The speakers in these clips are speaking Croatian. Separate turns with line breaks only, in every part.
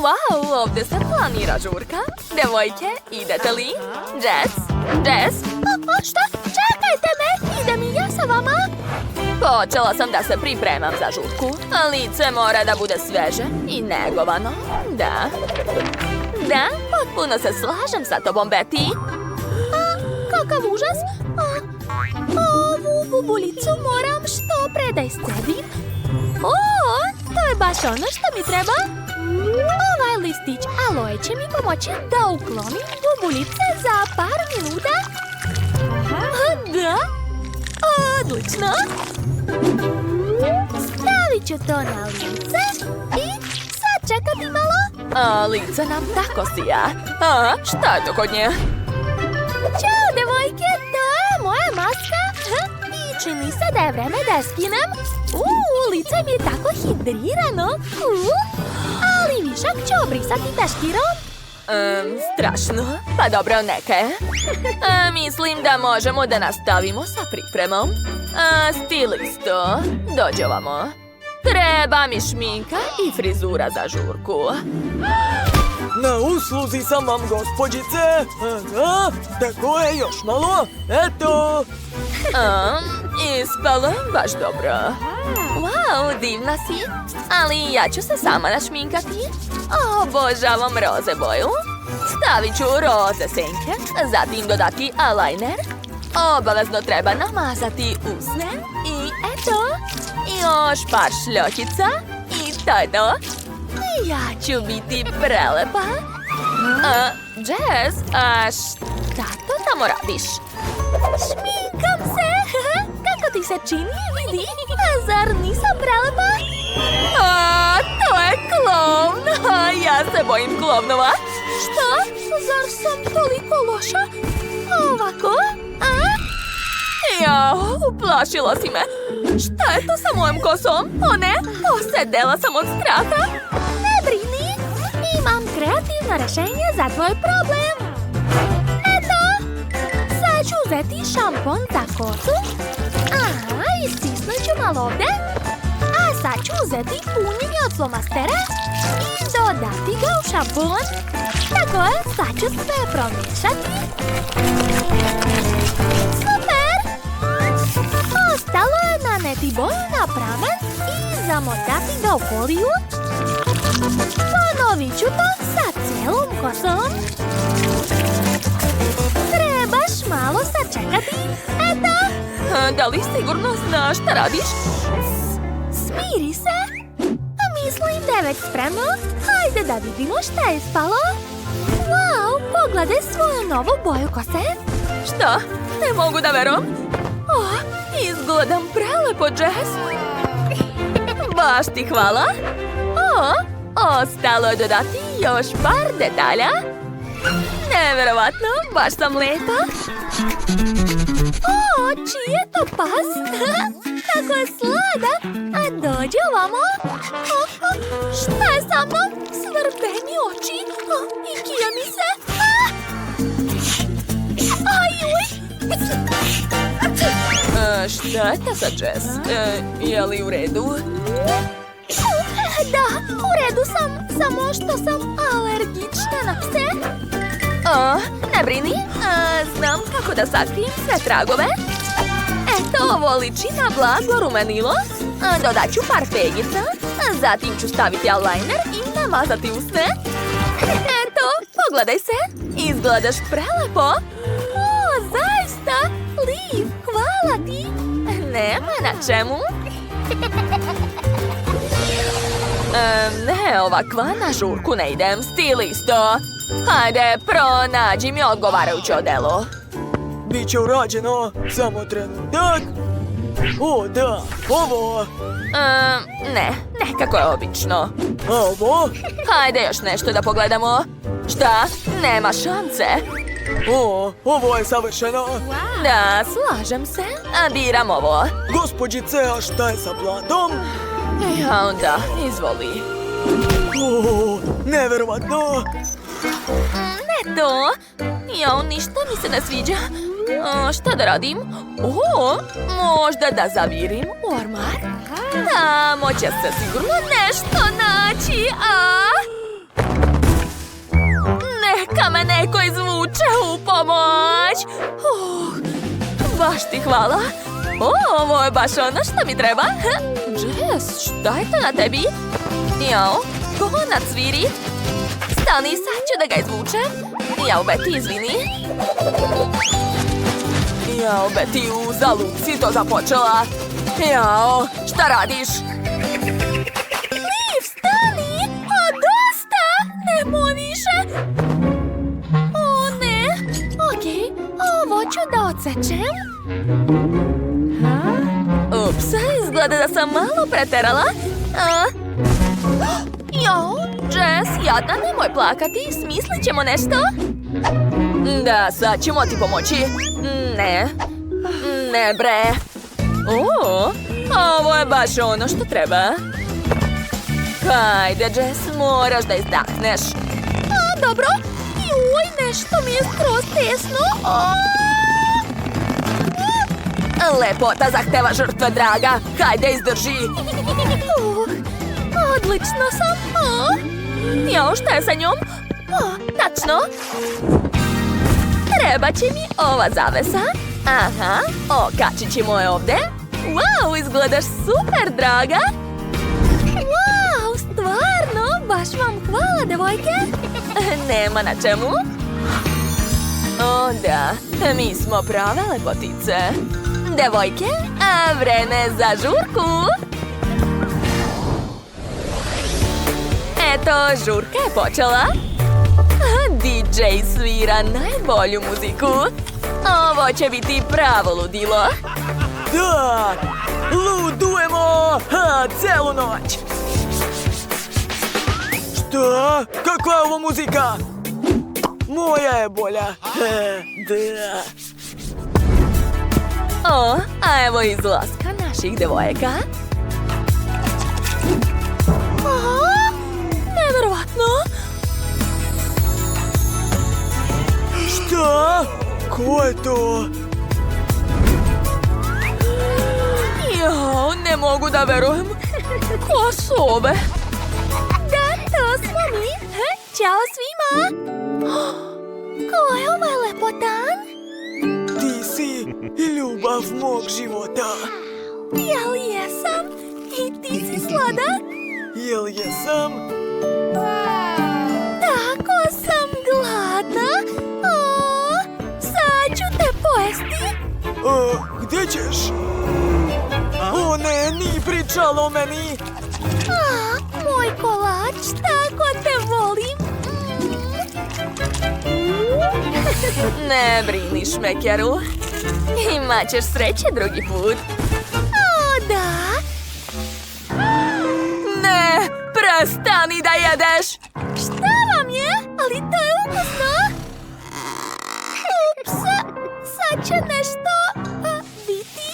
Wow, ovdje se planira žurka. Devojke, idete li? Jess? Šta? Čekajte me, idem i ja sa vama. Počela sam da se pripremam za žurku. Lice mora da bude sveže i negovano. Da, potpuno se slažem sa tobom, Betty. Kakav užas. Ovu bubulicu moram što pre da iscebim. To je baš ono što mi treba. Ovaj listić aloe će mi pomoći da uklonim bubulice za par minuta. Da, odlično. Stavit ću to na lice i sačekati malo. Lice nam tako sija. Šta je to kod nje? Ćao, devojke, to je moja maska. I čini se da je vreme da je skinem. Lice mi je tako hidrirano. Ali višak ću obrisati teškirom. Strašno. Pa dobro, neke. Mislim da možemo da nastavimo sa pripremom. Stilisto, dođi ovamo. Treba mi šminka i frizura za žurku.
Na usluzi sam vam, gospođice. Tako je, još malo. Eto.
Ispalo baš dobro. Wow, divna si. Ali ja ću se sama našminkati. Obožavam roze boju. Stavit ću roze senke, zatim dodati eyeliner. Obavezno treba namazati usne. I eto, još par šljokica. I to je to. Ja ću biti prelepa. Jess, šta to tamo radiš? Šminkam se. Kako ti se čini, vidi? Zar nisam prelepa? To je klovn. Ja se bojim klovnova. Šta? Zar sam toliko loša? Ovako? Uplašila si me. Šta je to sa mojom kosom? Ne, posedela sam od straha. Ne brini, imam kreativno rešenje za tvoj problem. Eto, sad ću uzeti šampon za kosu. I stisnut ću malo ovde. A sad ću uzeti punjenje od flomastera i dodati ga u šampon. Tako je, sad ću sve promiješati. Ostalo je naneti boju na pramen i zamotati ga u foliju. Ponovit ću to sa cijelom kosom. Trebaš malo sačekati. Eto. Da li sigurno znaš šta radiš? Smiri se. Mislim da je već spremno. Hajde da vidimo šta je ispalo. Wow, pogledaj svoju novu boju kose. Šta? Ne mogu da verujem. Izgledam prelepo, Jess. Baš ti hvala. Ostalo je dodati još par detalja. Neverovatno, baš sam lepa. Čiji je to pas? Kako je sladak. Dođi ovamo. Šta je sa mnom? Svrbe mi oči. I kija mi se. Šta je to sa Jess? Je li u redu? Da, u redu sam. Samo što sam alergična na pse. Ne brini. Znam kako da sakrijem sve tragove. Eto, ovo liči na blago rumenilo. Dodat ću par pegica. Zatim ću staviti eyeliner i namazati usne. Eto, pogledaj se. Izgledaš prelepo. Zaista, Liv, hvala ti. Nema na čemu. Ne, ovakva na žurku ne idem, stilisto. Hajde, pronađi mi odgovarajuće odelo.
Biće urađeno, samo trenutak. Da, ovo.
Ne, nekako je obično.
Ovo?
Hajde još nešto da pogledamo. Šta? Nema šance.
Ovo je savršeno.
Da, slažem se. Biram ovo.
Gospođice, a šta je sa platom?
Ja onda, izvoli.
Neverovatno.
Ne to. Ništa mi se ne sviđa. Šta da radim? Možda da zavirim u ormar? Tamo će se sigurno nešto naći. Baš ti hvala. Ovo je baš ono što mi treba. Jess, šta je to na tebi? Jao, konac sviri. Stani, sad ću da ga izvučem. Jao, Betty, izvini. Jao, Betty, uzalud si to započela. Jao, šta radiš? Liv, stani! Dosta! Nemoj više! O, ne! Okej, ovo ću da odsečem. Ups, izgleda da sam malo preterala. Jao, Jess, jadna, nemoj plakati. Smislit ćemo nešto? Da, sad ćemo ti pomoći. Ne. Ne, bre. Ovo je baš ono što treba. Hajde, Jess, moraš da izdahneš. Dobro. Juj, nešto mi je skroz tesno. Lepota zahteva žrtve, draga. Hajde, izdrži. Odlično sam. Jao, šta je sa njom? Tačno. Treba će mi ova zavesa. Aha, okačit ćemo je ovde. Wow, izgledaš super, draga. Wow, stvarno, baš vam hvala, devojke. Nema na čemu. O, da, mi smo prave lepotice. Devojke, a vreme za žurku. Eto, žurka je počela. DJ svira najbolju muziku. Ovo će biti pravo ludilo.
Da, ludujemo celu noć. Šta? Kakva je ovo muzika? Moja je bolja. Da.
A evo izlaska naših devojaka. Neverovatno.
Šta? Ko je to?
Jao, ne mogu da verujem. Ko su ove? Da, to smo mi. Ćao svima. Ko je ovaj lepotan?
Ti si ljubav mog života.
Jel jesam? I ti si sladak?
Jel jesam?
Tako sam gladna. Sad ću te pojesti.
Gdje ćeš? O ne, ni pričala o meni.
Moj kolač, tako te volim. Ne brini, šmekeru. Imaćeš sreće drugi put. O, da. Ne, prestani da jedeš. Šta vam je? Ali to je ukusno. Ups, sad će nešto biti.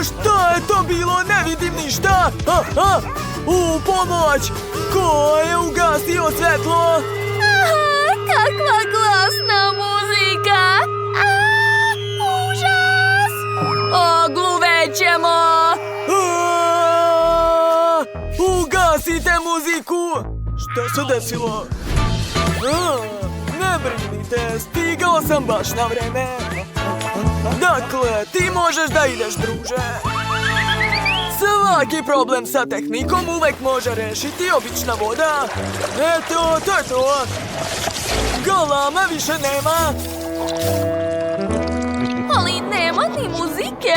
Šta je to bilo? Ne vidim ništa. U pomoć! Ko je ugasio svetlo?
Kakva glasna muzika! Užas! Ogluvećemo!
Ugasite muziku! Šta se desilo? Ne brinite, stigao sam baš na vreme. Dakle, ti možeš da ideš, druže. Svaki problem sa tehnikom uvek može rešiti obična voda. Eto, to je to. Galama više nema.
Ali nema ni muzike.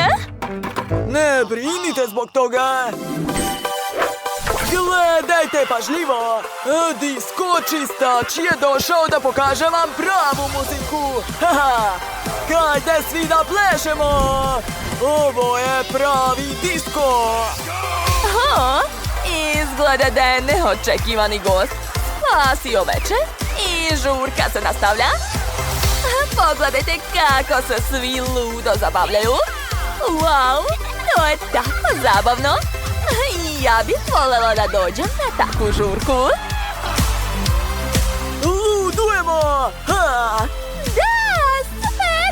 Ne brinite zbog toga. Gledajte pažljivo. Disko čistač je došao da pokaže vam pravu muziku. Hajde svi da plešemo. Ovo je pravi disko.
Izgleda da je neočekivani gost spasio večer i žurka se nastavlja. Pogledajte kako se svi ludo zabavljaju. Wow, to je tako zabavno. Ja bih voljela da dođem na takvu žurku.
Ludujemo!
Da, super!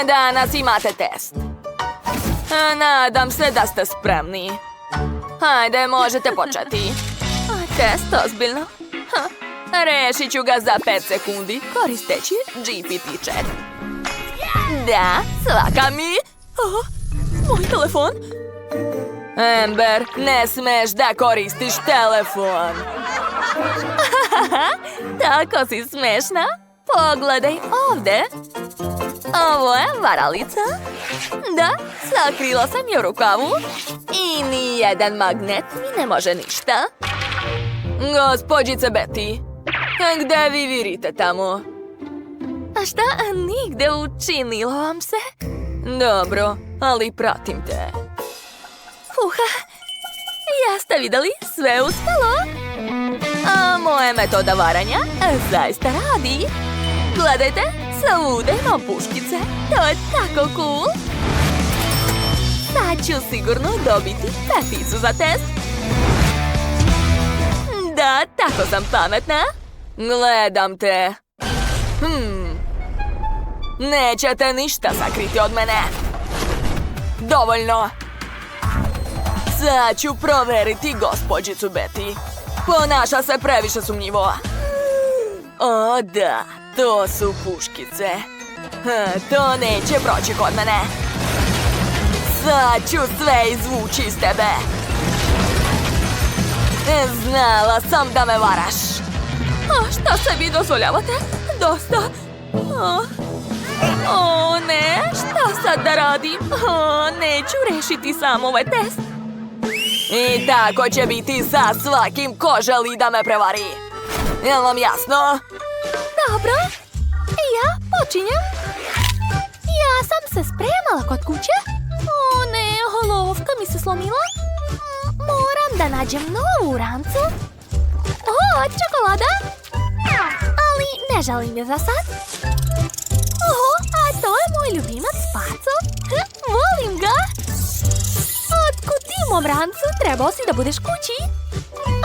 Danas imate test. Nadam se da ste spremni. Hajde, možete početi. Test, ozbiljno? Rešit ću ga za 5 sekundi koristeći GPT chat. Da, svaka mi. Moj telefon. Amber, ne smeš da koristiš telefon. Tako si smešna. Pogledaj ovde. Ovo je varalica. Da, sakrila sam je u rukavu. I nijedan magnet mi ne može ništa. Gospođice Betty, gde vi virite tamo? A šta, nigde učinilo vam se? Dobro, ali pratim te. Jeste videli? Sve uspelo. A moja metoda varanja zaista radi. Gledajte, svude imam puškice. To je tako cool. Sad ću sigurno dobiti peticu za test. Da, tako sam pametna. Gledam te. Nećete ništa sakriti od mene. Dovoljno. Sad ću proveriti gospođicu Betty. Ponaša se previše sumnjivo. O da, to su puškice. To neće proći kod mene. Sad ću sve izvući iz tebe. Znala sam da me varaš. Šta sebi dozvoljavate? Dosta. Ne, šta sad da radim? Neću rešiti sam ovaj test. I tako će biti sa svakim ko želi da me prevari. Jel vam jasno? Dobro. Ja počinjem. Ja sam se spremala kod kuće. Ne, olovka mi se slomila. Moram da nađem novu rancu. Čokolada. Ali ne želim je za sad. A to je moj ljubimac Paco. Volim ga. Otkud ti u mom rancu? Trebao si da budeš kući.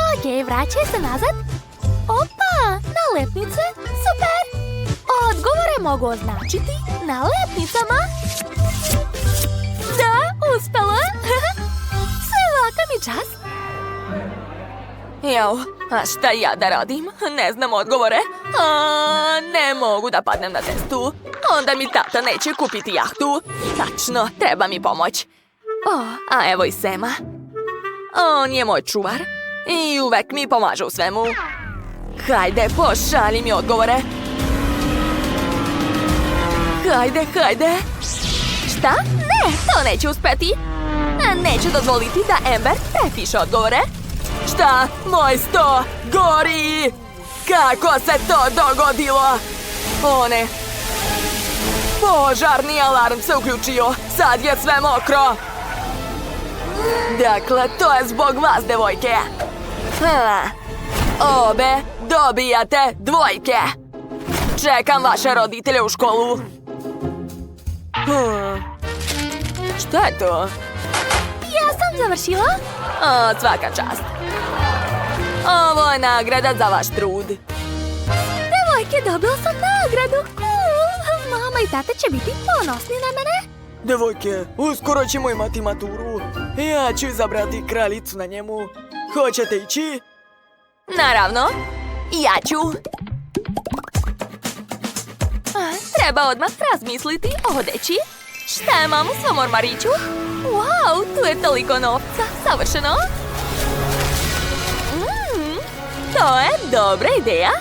Ok, vraćaj se nazad. Opa, nalepnice. Super. Odgovore mogu označiti nalepnicama. Da, uspela. Svaka mi čast. Jao, a šta ja da radim? Ne znam odgovore. Ne mogu da padnem na testu. Onda mi tata neće kupiti jahtu. Tačno, treba mi pomoć. A evo i Sema. On je moj čuvar. I uvek mi pomaže u svemu. Hajde, pošalji mi odgovore. Hajde. Šta? Ne, to neće uspeti. Neću dozvoliti da Amber prepiše odgovore. Šta? Moj sto gori! Kako se to dogodilo? Ne. Požarni alarm se uključio. Sad je sve mokro. Dakle, to je zbog vas, devojke. Obe dobijate dvojke. Čekam vaše roditelje u školu. Šta je to? Ja sam završila. Svaka čast. Ovo je nagrada za vaš trud. Devojke, dobila sam nagradu. Cool. Mama i tata će biti ponosni na mene.
Devojke, uskoro ćemo imati maturu. Ja ću izabrati kraljicu na njemu. Hoćete ići?
Naravno. Ja ću. Treba odmah razmisliti o odeći. Šta imam u svom ormariću? Wow, tu je toliko novca. Savršeno. To je dobra ideja.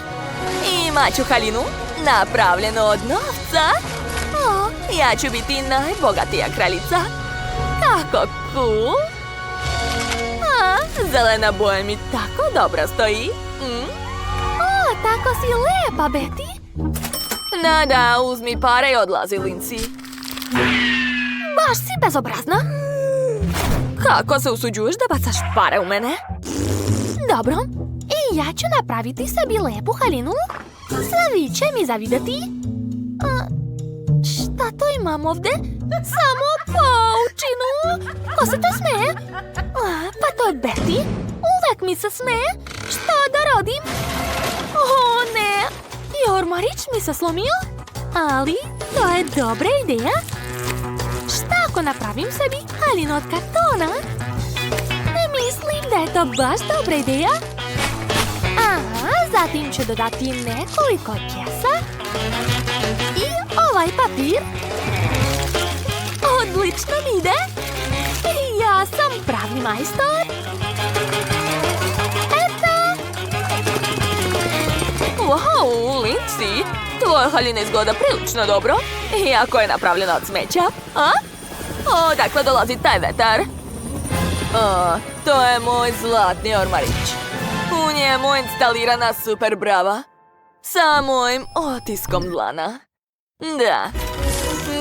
Imat ću haljinu napravljenu od novca. Ja ću biti najbogatija kraljica. Kako cool. Zelena boja mi tako dobro stoji. Tako si lepa, Betty. Da, uzmi pare i odlazi, Lindsay. Baš si bezobrazna. Kako se usuđuješ da bacaš pare u mene? Dobro, i ja ću napraviti sebi lepu haljinu. Svi će mi zavideti. Šta to imam ovde? Samo paučinu. Ko se to smeje? Pa to je Betty. Uvek mi se smeje. Šta da radim? Ne. I ormarić mi se slomio. Ali to je dobra ideja. Šta ako napravim sebi haljinu od kartona? Mislim da je to baš dobra ideja. Aha, zatim ću dodati nekoliko kesa. I ovaj papir. Odlično mi ide. Ja sam pravi majstor. Eto. Wow, Lindsay, tvoja haljina izgleda prilično dobro. Iako je napravljena od smeća. A? Odakle dolazi taj vetar? To je moj zlatni ormarić. U njemu je instalirana super brava. Sa mojim otiskom dlana. Da.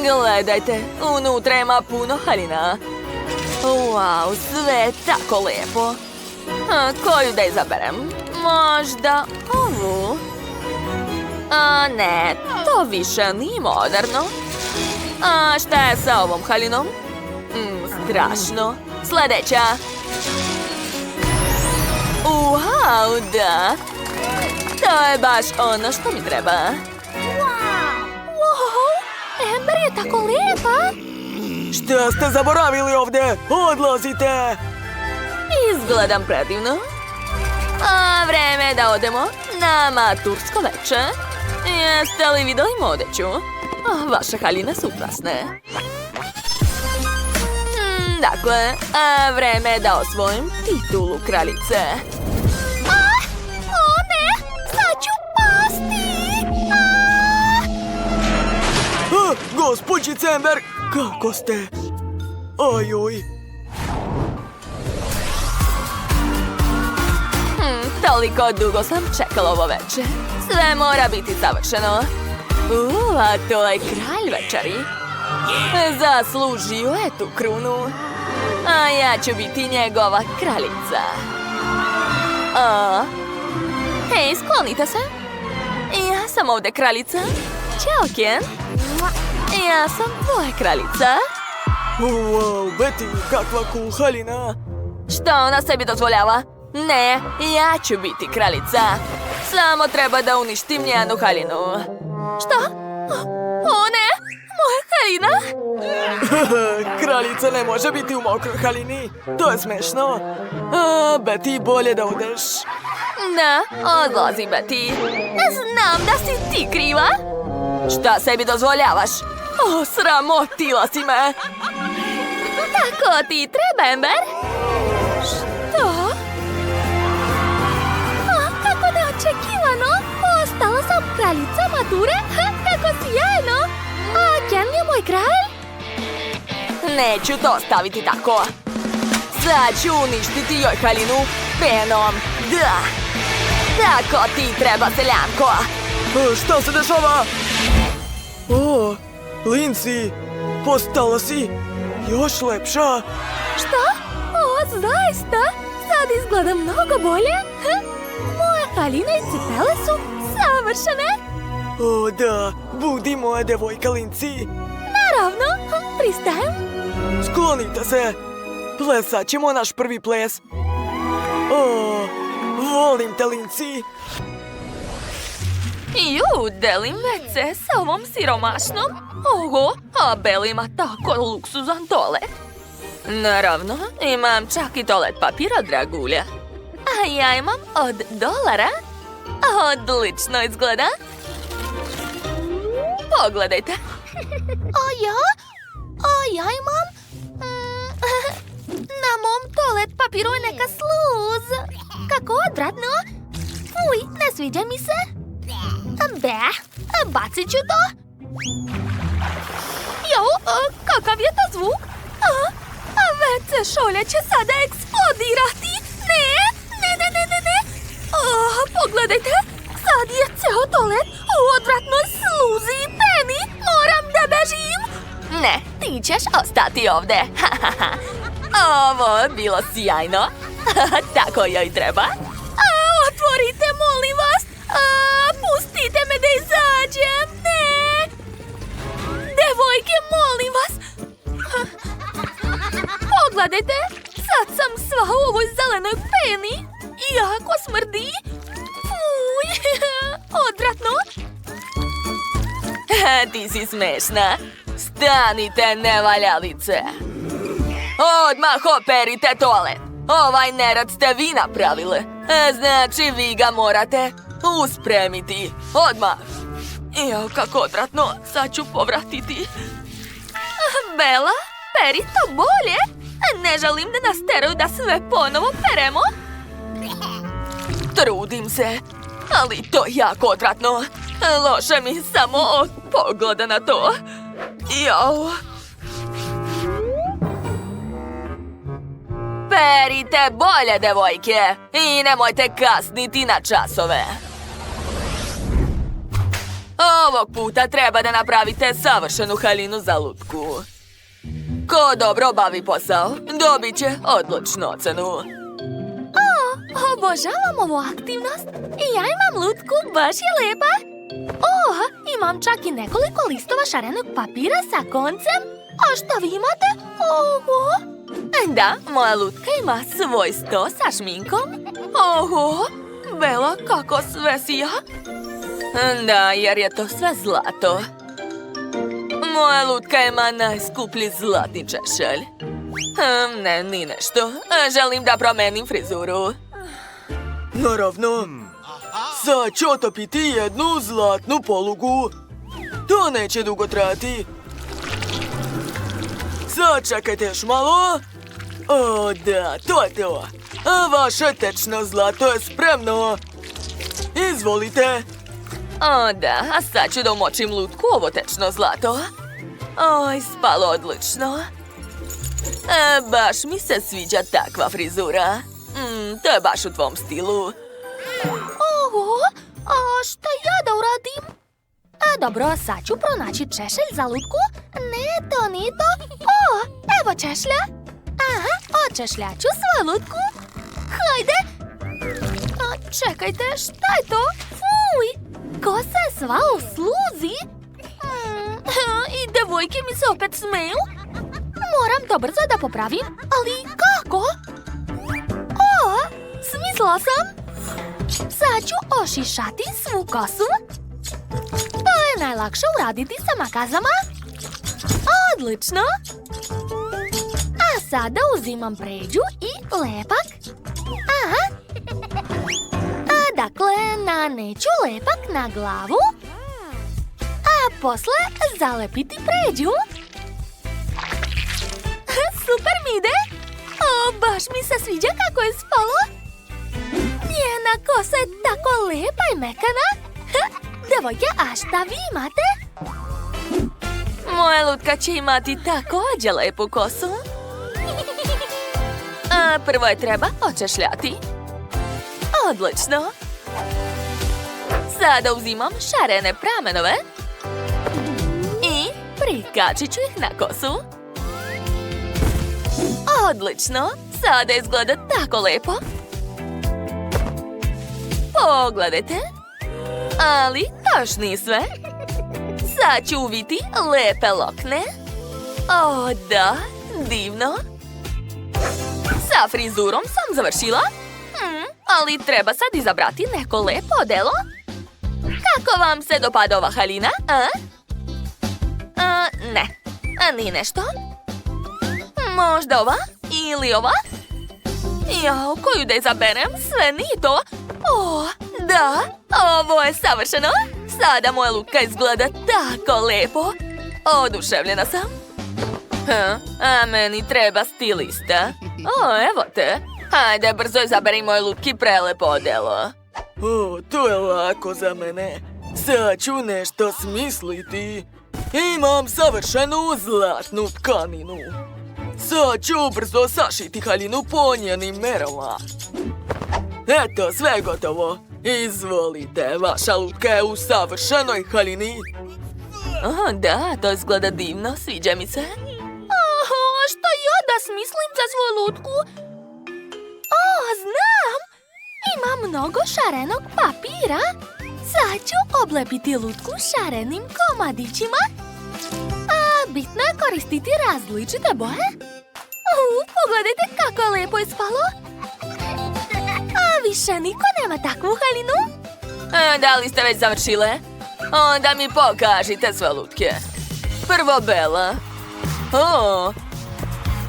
Gledajte, unutra ima puno haljina. Wow, sve je tako lijepo. Koju da izaberem? Možda ovu? Ne, to više nije moderno. A šta je sa ovom haljinom? Strašno. Sljedeća. Wow, da. To je baš ono što mi treba. Wow, Amber je tako lijepa.
Šta ste zaboravili ovdje? Odlazite!
Izgledam predivno. A vreme je da odemo na matursko veče. Jeste li vidjeli modeću? Vaše haljine su ukrasne. Dakle, vreme je da osvojim titulu kraljice. O ne, sad ću pasti!
Gospođice Amber, kako ste? Ojoj.
Toliko dugo sam čekala ovo večer. Sve mora biti savršeno. A to je kralj večeri. Zaslužio je tu krunu. A ja ću biti njegova kraljica. Hej, sklonite se. Ja sam ovdje kraljica. Ćao, Ken. Ja sam tvoja kraljica.
Wow, Betty, kakva cool haljina.
Što ona sebi dozvoljava? Ne, ja ću biti kraljica. Samo treba da uništim njenu haljinu. Što? O ne, moja haljina.
Kraljica ne može biti u mokroj haljini. To je smešno. Betty, bolje da odeš.
Da, odlazi, Betty. Znam da si ti kriva. Šta sebi dozvoljavaš? Sramotila si me. Tako ti treba, Amber. Što? Kako neočekivano. Ostala sam kraljica mature. Kako sjajno. A Ken je moj kralj? Neću to staviti tako. Sad ću uništiti joj haljinu penom. Da. Tako ti treba, seljanko.
Šta se dešava? Lindsay, postala si još lepša.
Šta? Zaista? Sad izgleda mnogo bolje. Moja haljina i cipele su savršene.
Da, budi moja devojka, Lindsay.
Naravno, pristajem.
Sklonite se. Plesat ćemo naš prvi ples. Volim te, Lindsay.
Delim WC sa ovom siromašnom. Oho, a Bella ima tako luksuzan toalet. Naravno, imam čak i toalet papira, dragulja. A ja imam od $1. Odlično izgleda. Pogledajte. Ja imam... Na mom toalet papiru je neka sluz. Kako odvratno. Fuj, ne sviđa mi se. Bacit ću to. Kakav je to zvuk? WC šolja će sada eksplodirati. Ne. Pogledajte, sad je ceo toalet u odvratnoj sluzi i peni. Moram da bežim. Ne, ti ćeš ostati ovdje. Ovo je bilo sjajno. Tako joj treba. Otvorite, molim vas. Pustite me da izađem. Ne. Devojke, molim vas. Pogledajte, sad sam sva u ovoj zelenoj peni. Jako smrdi. Fuj, odvratno. Ti si smešna. Stanite, nevaljalice. Odmah operite toalet. Ovaj nerad ste vi napravile. Znači, vi ga morate uspremiti. Odmah. Jao, kako odvratno. Sad ću povratiti. Bela, peri to bolje. Ne želim da nas teraju da sve ponovo peremo. Trudim se, ali to je jako odvratno. Loše mi samo od pogleda na to. Jao. Perite bolje, devojke. I nemojte kasniti na časove. Ovog puta treba da napravite savršenu haljinu za lutku. Ko dobro obavi posao, dobit će odličnu ocenu. Obožavam ovu aktivnost. I ja imam lutku, baš je lepa. Imam čak i nekoliko listova šarenog papira sa koncem. A šta vi imate? Da, moja lutka ima svoj sto sa šminkom. Bela, kako sve sija. Da, jer je to sve zlato. Moja lutka ima najskuplji zlatni češelj. Ne, ni nešto. Želim da promenim frizuru.
Naravno. Sad ću otopiti jednu zlatnu polugu. To neće dugo trajati. Sad čekajte još malo. O, da, to je to. Vaše tečno zlato je spremno. Izvolite.
O, da, a sad ću da umočim lutku u ovo tečno zlato. Oj, spalo odlično. Baš mi se sviđa takva frizura. To je baš u tvom stilu. A šta ja da uradim? Dobro, sad ću pronaći češelj za lutku. Ne, to nije to. Evo češlja. Očešljaću svoju lutku. Hajde. Čekajte, šta je to? Fuj, kosa je sva u sluzi. I devojke mi se opet smeju. Moram to brzo da popravim, ali kako? Smislila sam. Sad ću ošišati svu kosu. To je najlakše uraditi sa makazama. Odlično. A sada uzimam pređu i lepak. Dakle, naneću lepak na glavu. A posle zalepiti pređu. Super mi ide. Baš mi se sviđa kako je spalo. Njena kosa je tako lepa i mekana. Devojke, a šta vi imate? Moja lutka će imati također lepu kosu. Prvo je treba očešljati. Odlično. Sada uzimam šarene pramenove i prikačit ću ih na kosu. Odlično. Sada izgleda tako lepo. Pogledajte. Ali to još nije sve. Sad ću uviti lepe lokne. O, da, divno. Sa frizurom sam završila. Ali treba sad izabrati neko lepo odelo. Kako vam se dopada ova haljina? Ne, nije nešto. Možda ova ili ova? Jao, koju da izaberem? Sve nije to. Da, ovo je savršeno. Sada moja lutka izgleda tako lepo. Oduševljena sam. A meni treba stilista. Evo te. Hajde, brzo izaberi moje lutki prelepo odelo.
To je lako za mene. Sad ću nešto smisliti. Imam savršenu zlatnu tkaninu. Sad ću brzo sašiti haljinu po njenim merama. Eto, sve je gotovo. Izvolite, vaša lutka je u savršenoj haljini.
Da, to izgleda divno, sviđa mi se. Što ja da smislim za svoju lutku? Znam! Ima mnogo šarenog papira. Sad ću oblepiti lutku šarenim komadićima. Bitno je koristiti različite boje. Pogledajte kako je lepo ispalo. Više niko nema takvu haljinu. Da li ste već završile? Onda mi pokažite sve lutke. Prvo Bela.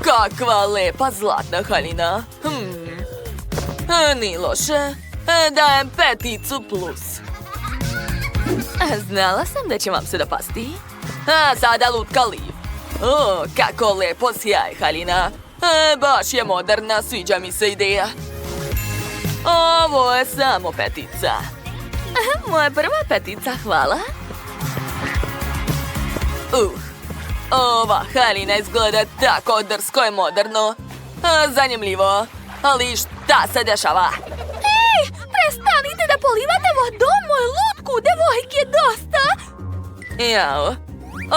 Kakva lepa zlatna haljina. Ni loše. Dajem 5 plus. Znala sam da će vam se dopasti. A sada lutka Liv. O, kako lepo sjaj, Halina. Baš je moderna, sviđa mi se ideja. Ovo je samo 5. Moja prva 5, hvala. Ova Halina izgleda tako drsko i moderno. Zanimljivo. Ali šta se dešava? Ej, prestanite da polivate vodom moju lutku, devojke, dosta! Jao,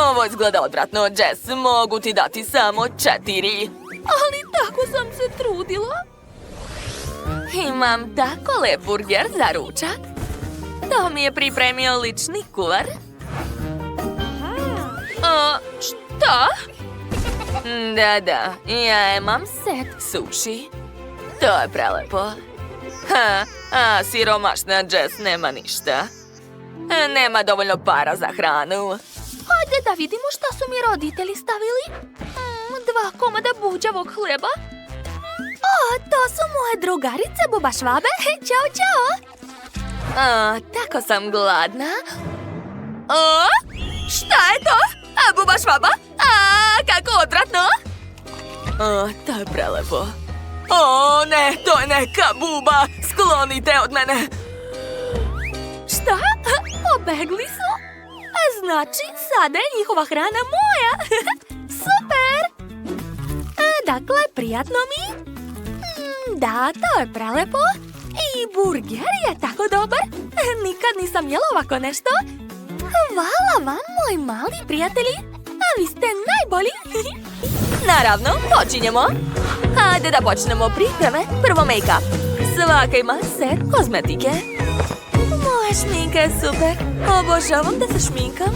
ovo izgleda odvratno, Jess, mogu ti dati samo 4. Ali tako sam se trudila. Imam tako lep burger za ručak. To mi je pripremio lični kuvar. Šta? Da, ja imam set sushi. To je prelepo. A siromašna Jess nema ništa. Nema dovoljno para za hranu. Hajde da vidimo šta su mi roditelji stavili. 2 komada buđavog hleba. To su moje drugarice Buba Švabe. Ćao, ćao. Tako sam gladna. Šta je to? Buba Švaba? Kako odvratno. To je prelepo. Ne, to je neka buba. Sklonite od mene. Šta? Pobegli su? Znači, sada je njihova hrana moja. Super! Dakle, prijatno mi? Da, to je prelepo. I burger je tako dobar. Nikad nisam jela ovako nešto. Hvala vam, moji mali prijatelji. Vi ste najbolji. Naravno, počinjemo. Hajde da počnemo pripreme. Prvo make-up. Svaka ima set kozmetike. Moja šminka je super. Obožavam da se šminkam.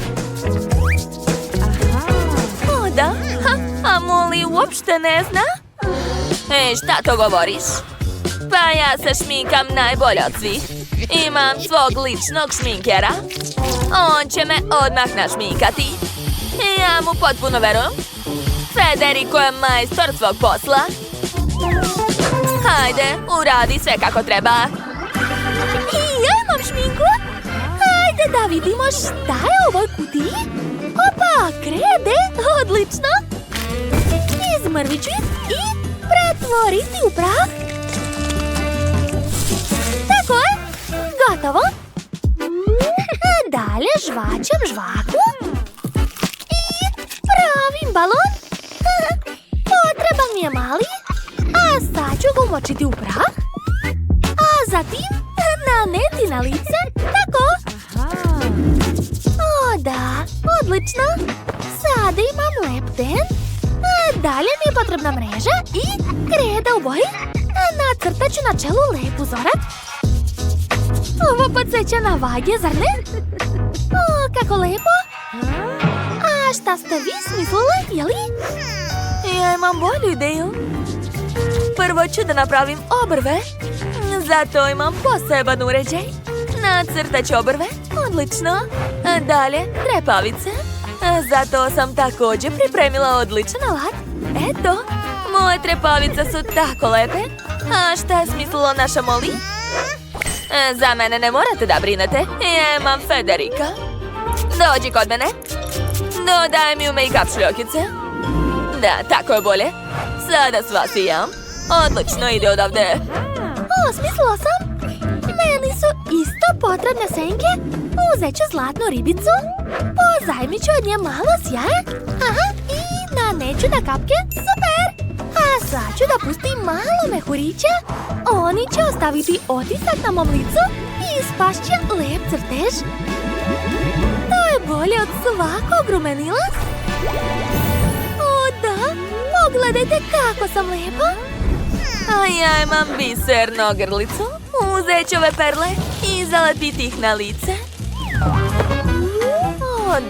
Da? A Molly uopšte ne zna? Šta to govoriš? Pa ja se šminkam najbolje od svih. Imam svog ličnog šminkera. On će me odmah našminkati. Ja mu potpuno verujem. Federico je majstor svog posla. Hajde, uradi sve kako treba. Ja imam šminku. Hajde da vidimo šta je u ovoj kutiji. Opa, krede, odlično. Izmrvit ću i pretvoriti u prah. Tako je, gotovo. Dalje žvačem žvaku i pravim balon. Potreban mi je mali, a sad ću ga umočiti u prah. A zatim naneti na lice, tako. Da, odlično. Sada imam lepten. Dalje mi je potrebna mreža i kreda u boji. Nacrtat ću na čelu lep uzorak. Ovo podsjeća na vage, zar ne? Kako lepo. A šta ste vi smislili, jeli? Ja imam bolju ideju. Prvo ću da napravim obrve. Zato imam poseban uređaj. Nacrtat ću obrve. Odlično. Dalje, trepavice. Zato sam također pripremila odličan alat. Eto, moje trepavice su tako lepe. A šta je smislilo naša Molly? Za mene ne morate da brinete. Ja imam Federica. Dođi kod mene. Dodaj mi u make-up šljokice. Da, tako je bolje. Sada sva sijam. Odlično ide odavde. Smislila sam. Meni su isto potrebne senke. Uzet ću zlatnu ribicu. Pozajmit ću od nje malo sjaja. I naneću na kapke. Super! A sad ću da pustim malo mehurića. Oni će ostaviti otisak na mom licu i ispašće lep crtež. To je bolje od svakog rumenila. Da, pogledajte kako sam lepa. A ja imam bisernu ogrlicu. Uzet ću ove perle i zalepiti ih na lice.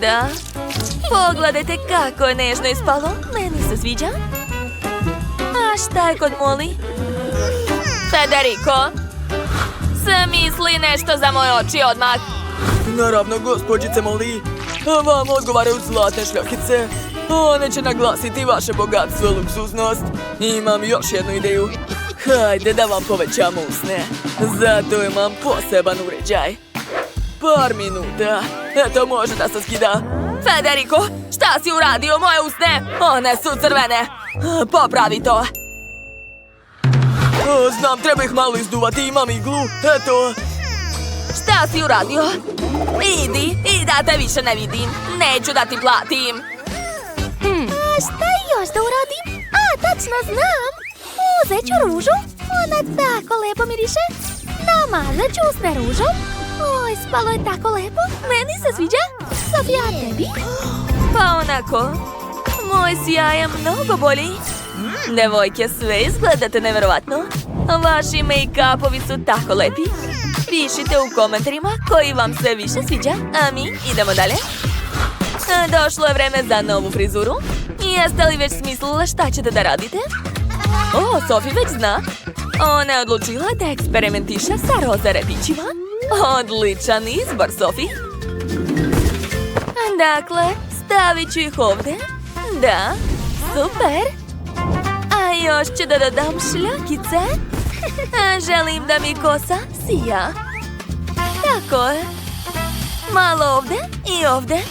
Da, pogledajte kako je nežno ispalo. Meni se sviđa. A šta je kod Molly? Federico, smisli nešto za moje oči odmah.
Naravno, gospođice Molly. Vam odgovaraju zlatne šljokice. One će naglasiti vaše bogatstvo i luksuznost. Imam još jednu ideju. Hajde da vam povećam usne. Zato imam poseban uređaj. Par minuta. Eto, može da se skida.
Federico, šta si uradio moje usne? One su crvene. Popravi to.
Znam, treba ih malo izduvati, imam iglu. Eto.
Šta si uradio? Idi, i da te više ne vidim. Neću da ti platim.
A šta još da uradim? A, tačno znam! Uzet ću ružu, ona tako lepo miriše. Namazat ću usne ružom. Oj, spalo je tako lepo, meni se sviđa. Sofija, tebi?
Pa onako, moj sjaj je mnogo bolji. Devojke, sve izgledate nevjerovatno. Vaši make-upovi su tako lepi. Pišite u komentarima koji vam se više sviđa, a mi idemo dalje. Došlo je vreme za novu frizuru. Jeste li već smislile šta ćete da radite? O, Sofi već zna. Ona je odlučila da eksperimentiše sa roza repićima. Odličan izbor, Sofi. Dakle, stavit ću ih ovdje. Da, super. A još ću da dodam šljakice. Želim da mi kosa sija. Tako je. Malo ovdje i ovdje.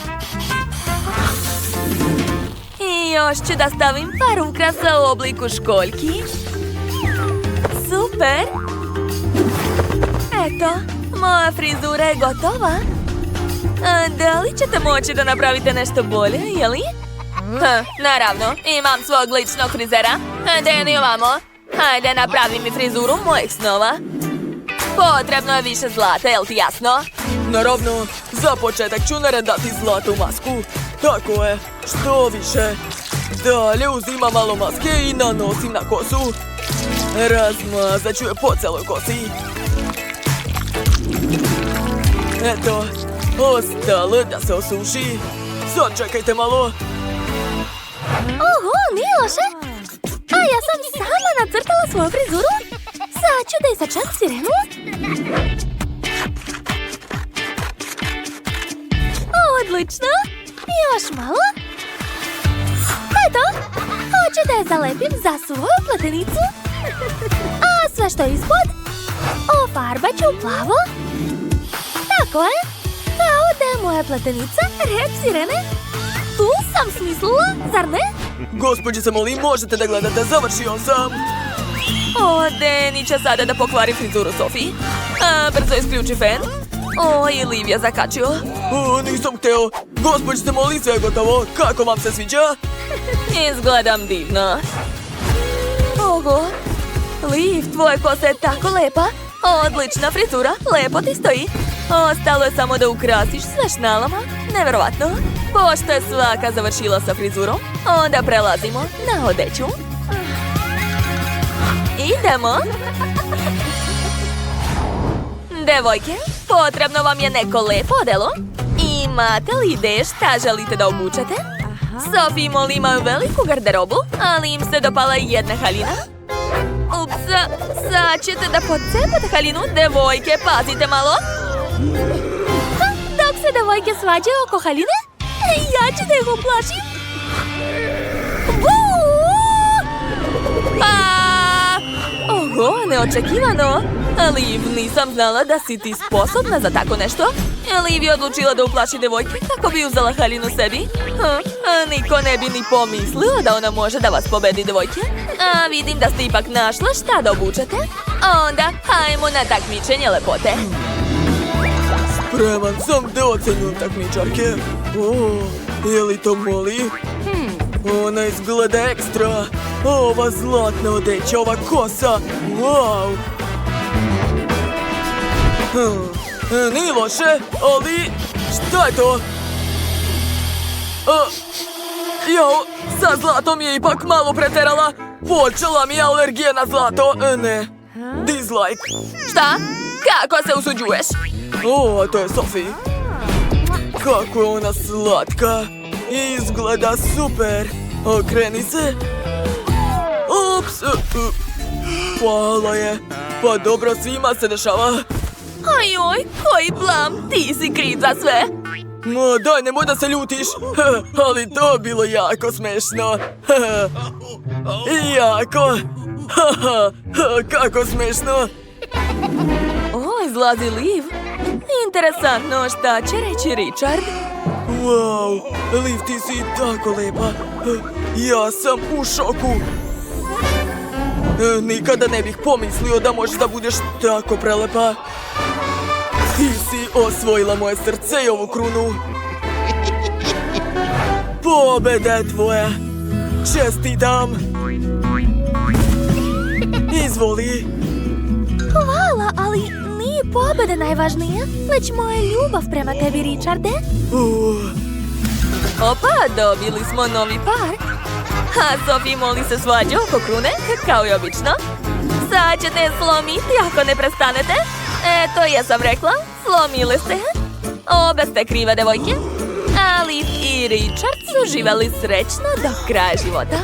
I još ću da stavim par ukrasa u obliku školjki. Super. Eto, moja frizura je gotova. Da li ćete moći da napravite nešto bolje, jeli? Naravno, imam svog ličnog frizera. Deni ovamo. Hajde, napravi mi frizuru mojih snova. Potrebno je više zlata, jel ti jasno?
Naravno, za početak ću naredati zlatu masku. Tako je, što više. Dalje uzimam malo maske i nanosim na kosu. Razmazat ću je po celoj kosi. Eto, ostalo da se osuši. Sad čekajte malo.
Oho, nije loše! A ja sam sama nacrtala svoju frizuru. Sad ću da isačem sirenu. Odlično! Još malo. Eto, hoću da je zalepim za svoju pletenicu. A sve što je ispod, ofarbat ću u plavo. Tako je, kao da je moja pletenica rep sirene. Tu sam smislila, zar ne?
Gospođice, molim, možete da gledate, završio sam.
O, Deni će sada da pokvari frizuru Sofi. Brzo isključi fen. O, i Liv je zakačio.
O, nisam hteo. Gospođice, molim, sve je gotovo. Kako vam se sviđa?
Izgledam divno. Oho, Liv, tvoja kosa je tako lepa. Odlična frizura, lepo ti stoji. Ostalo je samo da ukrasiš sve šnalama. Neverovatno. Pošto je svaka završila sa frizurom, onda prelazimo na odeću. Idemo. Devojke, potrebno vam je neko lepo odelo. Imate li ideje šta želite da obučete? Sofi i Molly imaju veliku garderobu, ali im se dopala i jedna haljina. Ups, sad ćete da pocepate haljinu. Devojke, pazite malo.
Dok se devojke svađaju oko haljine, ja ću da ih uplašim.
Oho, neočekivano. Liv, nisam znala da si ti sposobna za tako nešto. Liv je odlučila da uplaši devojke kako bi uzela haljinu sebi. Niko ne bi ni pomislio da ona može da vas pobedi, devojke. A vidim da ste ipak našla šta da obučete. Onda, hajmo na takmičenje lepote.
Spreman sam da ocenjujem takmičarke. O, je li to Molly? Ona izgleda ekstra. Ova zlatna odeća, ova kosa. Wow. Nije loše, ali šta je to? Jo, sa zlatom je ipak malo preterala. Počela mi je alergija na zlato. Ne, dislike.
Šta? Kako se usuđuješ?
O, to je Sofi. Kako je ona slatka. Izgleda super. Okreni se. Ups. Hvala je. Pa dobro, svima se dešava.
Ajoj, koji blam, ti si kriv za sve.
Ma daj, nemoj da se ljutiš. Ali to bilo jako smešno. Jako. Haha, kako smešno.
O, izlazi Liv. Interesantno, šta će reći Richard?
Wow, Liv, ti si tako lepa. Ja sam u šoku. Nikada ne bih pomislio da možeš da budeš tako prelepa. Ti si osvojila moje srce i ovu krunu. Pobeda je tvoja. Čestitam. Izvoli.
Hvala, ali nije pobjeda najvažnija, već moja ljubav prema tebi, Richarde.
Opa, dobili smo novi par. A Sophie Molly se svađa oko krune, kao i obično. Sad ćete slomiti ako ne prestanete. Eto, ja sam rekla, slomili ste. Obe ste krive, devojke. Ali i Richard su živjeli srećno do kraja života.